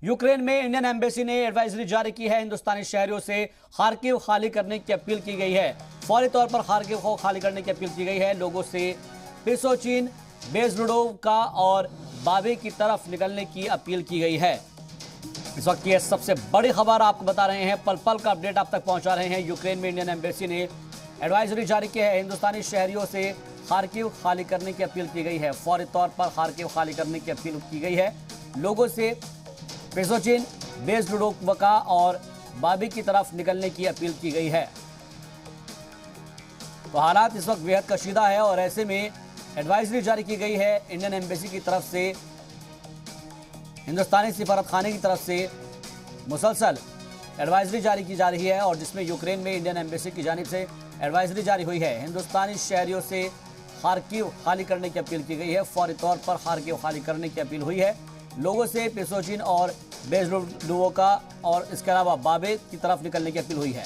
Ukraine में Indian embassy ने advisory जारी की है। हिंदुस्तानी शहरियों से खार्किव खाली करने की अपील की गई है। फौरी तौर पर खार्किव को खाली करने की अपील की गई है। लोगों से पिसोचिन, बेजलुडोवका और बाबे की तरफ निकलने की अपील की गई है। इस वक्त की सबसे बड़ी खबर आपको बता रहे हैं, पल पल का अपडेट आप तक पहुंचा रहे हैं। यूक्रेन में इंडियन एम्बेसी ने एडवाइजरी जारी की है। हिंदुस्तानी शहरियों से खार्किव खाली करने की अपील की गई है। फौरी तौर पर खार्किव खाली करने की अपील की गई है। लोगों से पिसोचिन, बेजलुडोवका और बाबी की तरफ निकलने की अपील की गई है। तो हालात इस वक्त बेहद कशीदा है और ऐसे में एडवाइजरी जारी की गई है इंडियन एम्बेसी की तरफ से, हिंदुस्तानी सिफारतखाने की तरफ से मुसलसल एडवाइजरी जारी की जा रही है और जिसमें यूक्रेन में इंडियन एम्बेसी की जानिब से एडवाइजरी जारी हुई है। हिंदुस्तानी शहरियों से खार्किव खाली करने की अपील की गई है। फौरी तौर पर खार्किव खाली करने की अपील हुई है। लोगों से पिसोचिन और बेजलुडोवका और इसके अलावा बाबे की तरफ निकलने की अपील हुई है।